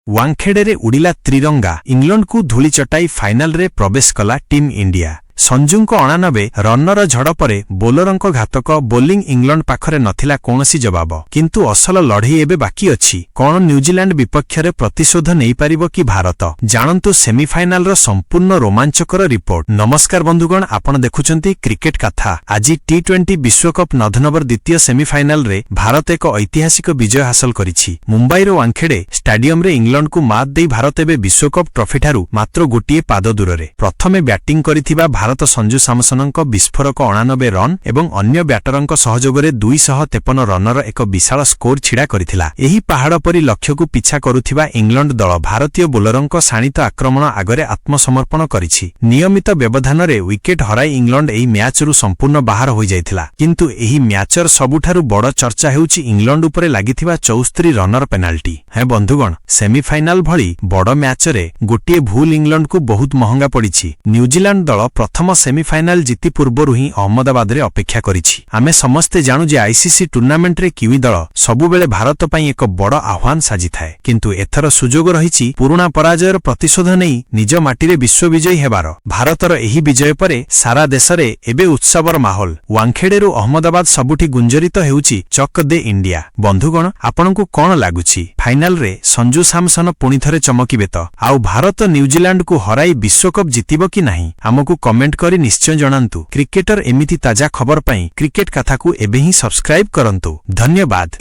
Wankhede उड़िला त्रिरंगा England को धूली चटाई final रे प्रवेश कला टीम इंडिया। संजू को 89 रनर झड़ पर बोलर घातक बोलिंग इंग्लैंड पाखरे नथिला कोनोसी जवाब, किंतु असल लड़ई एबे बाकी अछि। कोन न्यूजीलैंड विपक्ष रे प्रतिशोध नहीं पारिबो कि भारत? जानंतु सेमीफाइनाल रो संपूर्ण रोमांचकर रिपोर्ट। नमस्कार बंधुगण, आपण देखुचंती क्रिकेट कथा। आज टी20 विश्वकप नभेम्बर द्वितीय सेमीफाइनाल रे भारत एक ऐतिहासिक विजय हासिल करिछि। मुंबई रो वांखेड़े स्टेडियम रे इंग्लैंड को मात देई भारत एबे विश्वकप ट्रॉफी ठारू मात्र गोटिए पाद दूर रे। प्रथमे बैटिंग करिथिबा भारत संजू सैमसनक विस्फोरक 89 रन एवं अन्य ब्याटरक सहयोगरे 253 रनर एक विशाल स्कोर छिड़ा करिथिला। एही पहाड़ परी लक्ष्य को पिछा करुथिबा इंग्लैंड दल भारतीय बोलरक शाणित आक्रमण आगरे आत्मसमर्पण करिछि। नियमित व्यवधान रे विकेट हराई इंग्लैंड एही मैच रु संपूर्ण बाहर होई जाइथिला, किंतु एही मैचर सबुठारु बड़ चर्चा हेउछि इंग्लैंड उपरे लागिथिबा 74 रनर पेनाल्टी। हे बंधुगण, सेमीफाइनाल भली बड़ मैच रे गोटिए भूल इंग्लैंड को बहुत महंगा पड़िछि। न्यूजीलैंड दल प्रथम सेमीफाइनाल जीति पूर्वरु ही अहमदाबाद रे अपेक्षा करिछि। आमे समस्ते जानु जे आईसीसी टूर्नामेंट रे किवी दल सबुबेले भारत पई एक बड़ आह्वान साजिथाए, किंतु एथर सुजोग रहिछि पुराना पराजयर प्रतिशोध नेई निज माटी रे विश्व विजयी हेबार। भारतर एही विजय परे सारा देश रे एबे उत्सवर माहौल। वांखेड़ेरु अहमदाबाद सबुठी गुंजरित हेउछि चक दे इंडिया। बंधुगण, आपनकु कोन लागुछि? फाइनाल रे संजू सैमसन पुणी थरे चमकिबे त? आउ भारत न्यूजीलैंड को हराई विश्वकप जितिबो कि नाही? हमकु कमेंट करी निश्चय जणांतु। क्रिकेटर एमिति ताजा खबर पाई क्रिकेट कथा को एबे ही सब्सक्राइब करंतु। धन्यवाद।